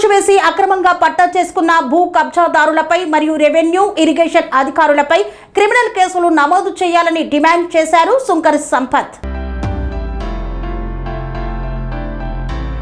కూల్చివేసి అక్రమంగా పట్టా చేసుకున్న భూ కబ్జాదారులపై మరియు రెవెన్యూ ఇరిగేషన్ అధికారులపై క్రిమినల్ కేసులు నమోదు చేయాలని డిమాండ్ చేశారు సుంకర సంపత్.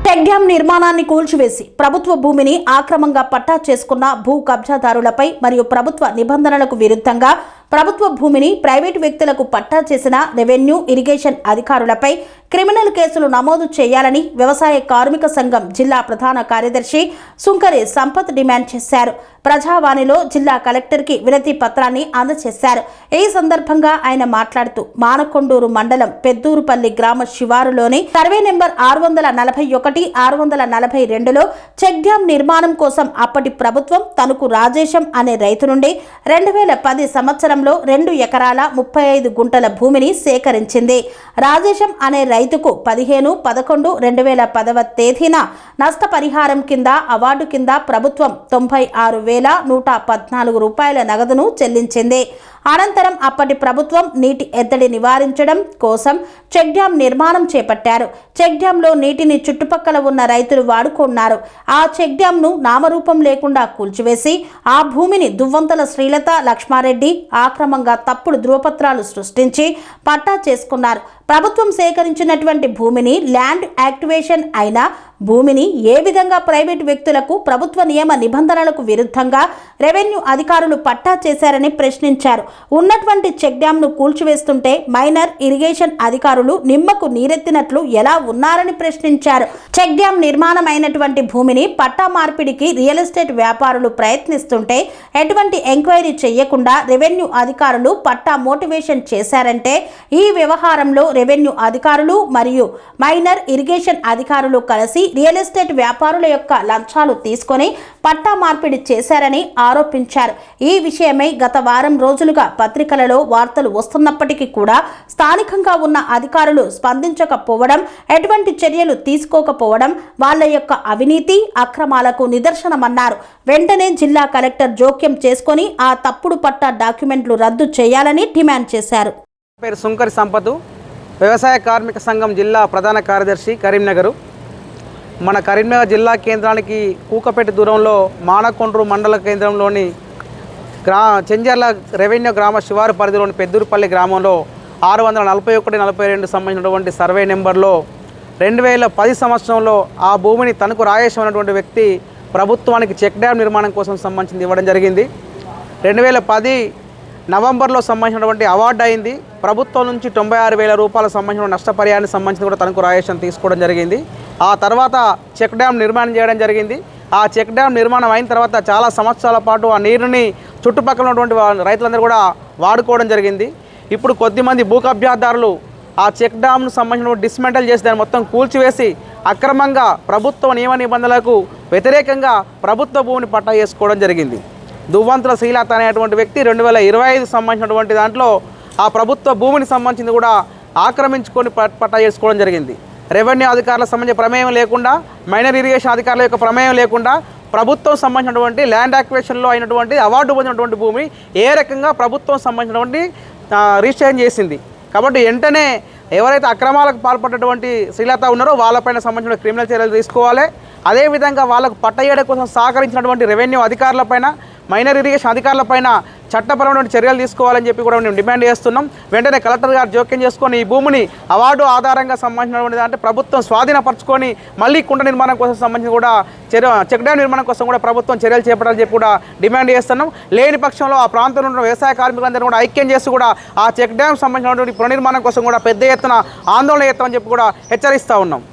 చెక్ డ్యాం నిర్మాణాన్ని కూల్చివేసి ప్రభుత్వ భూమిని ఆక్రమంగా పట్టా చేసుకున్న భూ కబ్జాదారులపై మరియు ప్రభుత్వ నిబంధనలకు విరుద్ధంగా ప్రభుత్వ భూమిని ప్రైవేటు వ్యక్తులకు పట్టా చేసిన రెవెన్యూ ఇరిగేషన్ అధికారులపై క్రిమినల్ కేసులు నమోదు చేయాలని వ్యవసాయ కార్మిక సంఘం జిల్లా ప్రధాన కార్యదర్శి సుంకర సంపత్ డిమాండ్ చేశారు. ప్రజావాణిలో జిల్లా కలెక్టర్కి వినతి పత్రాన్ని అందజేశారు. ఈ సందర్భంగా ఆయన మాట్లాడుతూ మానకొండూరు మండలం పెద్దూరుపల్లి గ్రామ శివారులోని సర్వే నెంబర్ 641, 642లో చెక్ డ్యాం నిర్మాణం కోసం అప్పటి ప్రభుత్వం తనకు రాజేశం అనే రైతు నుండి 2010 సంవత్సరంలో 2 ఎకరాల 35 గుంటల భూమిని సేకరించింది. రాజేశం అనే రైతుకు 15/11/2010 తేదీన నష్టపరిహారం కింద అవార్డు కింద ప్రభుత్వం 96,114 రూపాయల నగదును చెల్లించింది. అనంతరం అప్పటి ప్రభుత్వం నీటి ఎద్దడి నివారించడం కోసం చెక్ డ్యాం నిర్మాణం చేపట్టారు. చెక్ డ్యాంలో నీటిని చుట్టుపక్కల ఉన్న రైతులు వాడుకున్నారు. ఆ చెక్ డ్యాంను నామరూపం లేకుండా కూల్చివేసి ఆ భూమిని దువ్వంతల శ్రీలత లక్ష్మారెడ్డి ఆక్రమంగా తప్పుడు ధృవపత్రాలు సృష్టించి పట్టా చేసుకున్నారు. ప్రభుత్వం సేకరించినటువంటి భూమిని ల్యాండ్ యాక్టివేషన్ అయిన భూమిని ఏ విధంగా ప్రైవేటు వ్యక్తులకు ప్రభుత్వ నియమ నిబంధనలకు విరుద్ధంగా రెవెన్యూ అధికారులు పట్టా చేశారని ప్రశ్నించారు. ఉన్నటువంటి చెక్ డ్యాంను కూల్చివేస్తుంటే మైనర్ ఇరిగేషన్ అధికారులు నిమ్మకు నీరెత్తినట్లు ఎలా ఉన్నారని ప్రశ్నించారు. చెక్ డ్యాం నిర్మాణం అయినటువంటి భూమిని పట్టా మార్పిడికి రియల్ ఎస్టేట్ వ్యాపారులు ప్రయత్నిస్తుంటే ఎటువంటి ఎంక్వైరీ చేయకుండా రెవెన్యూ అధికారులు పట్టా మోటివేషన్ చేశారంటే ఈ వ్యవహారంలో రెవెన్యూ అధికారులు మరియు మైనర్ ఇరిగేషన్ అధికారులు కలిసి రియల్ ఎస్టేట్ వ్యాపారుల యొక్క లంచాలు తీసుకొని పట్టా మార్పిడి చేశారని ఆరోపించారు. ఈ విషయమై గత వారం రోజులుగా పత్రికలలో వార్తలు వస్తున్నప్పటికీ కూడా స్థానికంగా ఉన్న అధికారులు స్పందించకపోవడం, ఎటువంటి చర్యలు తీసుకోకపోవడం వాళ్ళ యొక్క అవినీతి అక్రమాలకు నిదర్శనమన్నారు. వెంటనే జిల్లా కలెక్టర్ జోక్యం చేసుకొని ఆ తప్పుడు పట్టా డాక్యుమెంట్లు రద్దు చేయాలని డిమాండ్ చేశారు. పేరు సుంకర సంపత్, వ్యవసాయ కార్మిక సంఘం జిల్లా ప్రధాన కార్యదర్శి, కరీంనగర్. మన కరీంనగర్ జిల్లా కేంద్రానికి కూకపేట దూరంలో మానకొండ్రు మండల కేంద్రంలోని చెంజర్ల రెవెన్యూ గ్రామ శివారు పరిధిలోని పెద్దూరుపల్లి గ్రామంలో 641-42 సంబంధించినటువంటి సర్వే నెంబర్లో 2010 సంవత్సరంలో ఆ భూమిని తనకు రాయేసినటువంటి వ్యక్తి ప్రభుత్వానికి చెక్ డ్యాం నిర్మాణం కోసం సంబంధించి ఇవ్వడం జరిగింది. 2010 నవంబర్లో సంబంధించినటువంటి అవార్డు అయింది. ప్రభుత్వం నుంచి 96,000 రూపాయల సంబంధించిన నష్టపరిహారానికి సంబంధించి కూడా తనకు రాయేషన్ తీసుకోవడం జరిగింది. ఆ తర్వాత చెక్ డ్యాం నిర్మాణం చేయడం జరిగింది. ఆ చెక్ డ్యాం నిర్మాణం అయిన తర్వాత చాలా సంవత్సరాల పాటు ఆ నీరుని చుట్టుపక్కల ఉన్నటువంటి రైతులందరూ కూడా వాడుకోవడం జరిగింది. ఇప్పుడు కొద్దిమంది భూ కబ్జాదారులు ఆ చెక్ డ్యామ్ను సంబంధించిన డిస్మెంటల్ చేసి దాన్ని మొత్తం కూల్చివేసి అక్రమంగా ప్రభుత్వ నియమ నిబంధనలకు వ్యతిరేకంగా ప్రభుత్వ భూమిని పట్టా చేసుకోవడం జరిగింది. దువ్వంతుల శ్రీలత అనేటువంటి వ్యక్తి 2025 సంబంధించినటువంటి దాంట్లో ఆ ప్రభుత్వ భూమిని సంబంధించింది కూడా ఆక్రమించుకొని పట్టా చేసుకోవడం జరిగింది. రెవెన్యూ అధికారుల సంబంధించిన ప్రమేయం లేకుండా, మైనర్ ఇరిగేషన్ అధికారుల యొక్క ప్రమేయం లేకుండా ప్రభుత్వం సంబంధించినటువంటి ల్యాండ్ యాక్విజిషన్లో అయినటువంటి అవార్డు పొందినటువంటి భూమి ఏ రకంగా ప్రభుత్వం సంబంధించినటువంటి రిజిస్ట్రేషన్ చేసింది. కాబట్టి వెంటనే ఎవరైతే అక్రమాలకు పాల్పడినటువంటి శ్రీలత ఉన్నారో వాళ్ళపైన సంబంధించిన క్రిమినల్ చర్యలు తీసుకోవాలి. అదేవిధంగా వాళ్ళకు పట్టయ్యడం కోసం సహకరించినటువంటి రెవెన్యూ అధికారులపైన, మైనర్ ఇరిగేషన్ అధికారులపైన చట్టపరమైన చర్యలు తీసుకోవాలని చెప్పి కూడా మేము డిమాండ్ చేస్తున్నాం. వెంటనే కలెక్టర్ గారు జోక్యం చేసుకొని ఈ భూమిని అవార్డు ఆధారంగా సంబంధించినటువంటి అంటే ప్రభుత్వం స్వాధీనపరచుకొని మళ్ళీ కుంట నిర్మాణం కోసం సంబంధించి కూడా చెక్ డ్యాం నిర్మాణం కోసం కూడా ప్రభుత్వం చర్యలు చేపట్టాలని చెప్పి కూడా డిమాండ్ చేస్తున్నాం. లేని పక్షంలో ఆ ప్రాంతంలో ఉన్న వ్యవసాయ కార్మికులందరూ కూడా ఐక్యం చేసి కూడా ఆ చెక్ డ్యాం సంబంధించినటువంటి పునర్నిర్మాణం కోసం కూడా పెద్ద ఎత్తున ఆందోళన చేస్తామని చెప్పి కూడా హెచ్చరిస్తూ ఉన్నాం.